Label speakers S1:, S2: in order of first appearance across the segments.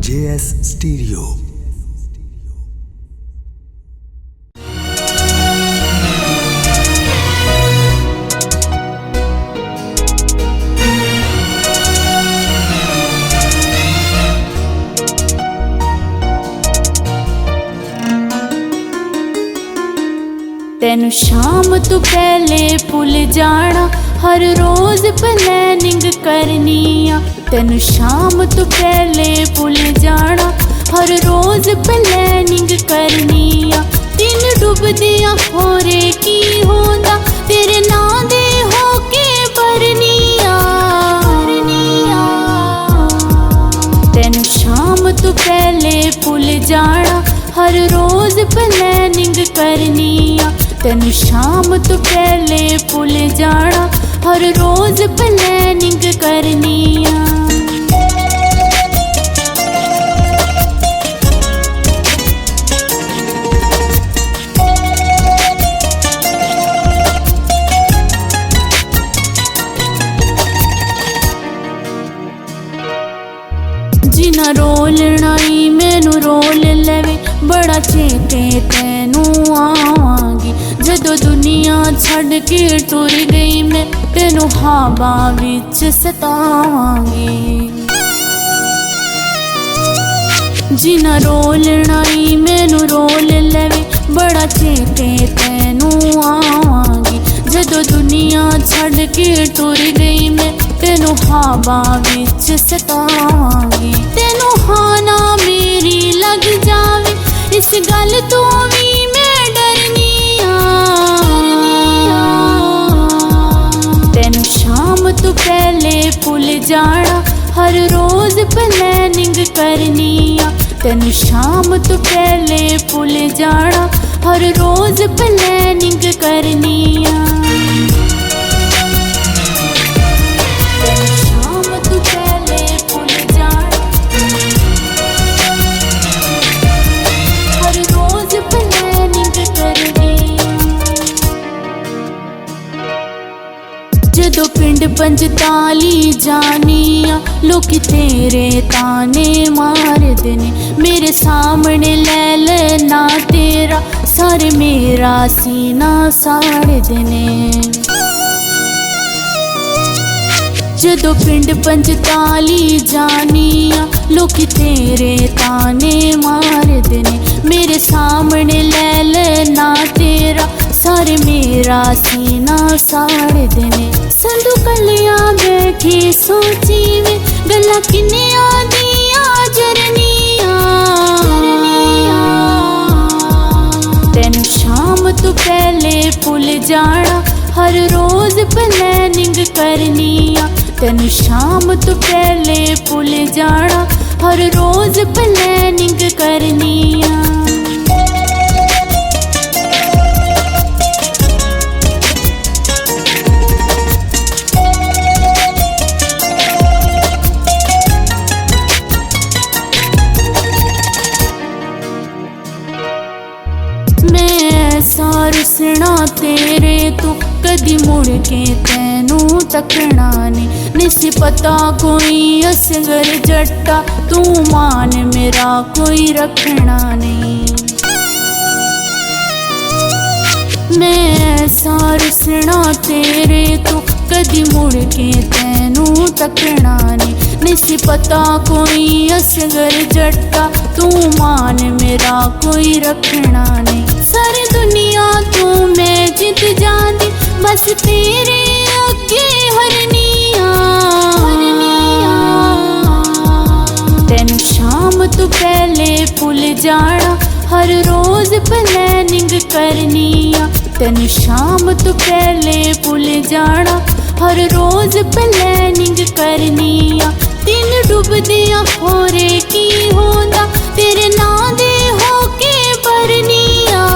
S1: JS Stereo।
S2: तेनू शाम तू पहले भुल जाना, हर रोज प्लैनिंग करनी आ। तेनू शाम तू पहले भुल जाना, हर रोज प्लैनिंग करनी आ। दिन डुबदियां होरे की होंदा, तेरे नां दे होके भरनी आ। तेनू शाम तू पहले भुल जाना, हर रोज प्लैनिंग करनी आ। तेनू शाम तू पहले भुल जाना, हर रोज प्लैनिंग करनी आ। जिना रोलना ही मैनू रोल लवे, बड़ा चेते तैनू आवांगी। जदों दुनिया छड़ के टुर गई मैं, तेनू ख्वाबां विच सतावांगी। जिना रोलना ही मैनू रोल लवे, बड़ा चेते तैनू आवांगी। जदों दुनिया छड़ के टुर गई मैं, तेनू ख्वाबां विच सतावांगी। तेनू हाना मेरी लग जावे, इस गल तो भी मैं डरनी आ। तेनू शाम तू पहले भुल जाना, हर रोज प्लैनिंग करनी आ। तेनू शाम तू पहले भुल जाना, हर रोज प्लैनिंग करनी आ। जदों पिंड पंजताली जानी आ, लोकी तेरे ताने मारदे ने। मेरे सामने लै लेना तेरा, सारे मेरा सीना साड़दे ने। जदों पिंड पंजताली जानी आ, लोकी तेरे ताने मारदे ने। मेरे सामने लै लेना तेरा, सारे मेरा सीना साड़दे ने। संधू कलियां बैठी सोची वे, गल्लां किन्नियां दियां जरनियां। तेनू शाम तू पहले भुल जाना, हर रोज प्लैनिंग करनी आ। तेनू शाम तू पहले भुल जाना, हर रोज प्लैनिंग करनी आ। रुसना तेरे तू कदी मुड़ के तैनू तकना नहीं सी पता कोई असगर जट्टा, तू मान मेरा कोई रखना नहीं। मैं ऐसा रुसना तेरे तू कदी मुड़ के तैनू तकना नहीं सी पता कोई असगर जट्टा, तू मान मेरा कोई रखना नहीं। सारी दुनिया तू मैं जित जांदी, बस तेरे अगे हरनिया। तेनू शाम तू पहले भुल जाना, हर रोज प्लैनिंग करनी आ। तेनू शाम तू पहले भुल जाना, हर रोज प्लैनिंग करनी आ। दिन डुबदियां होरे की होंदा, तेरे नां दे होके भरनी आ।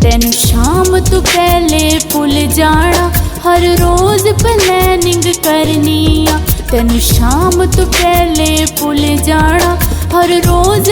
S2: तेनू शाम तू पहले भुल जाना, हर रोज प्लैनिंग करनी आ। तेनू शाम तू पहले भुल जाना, हर रोज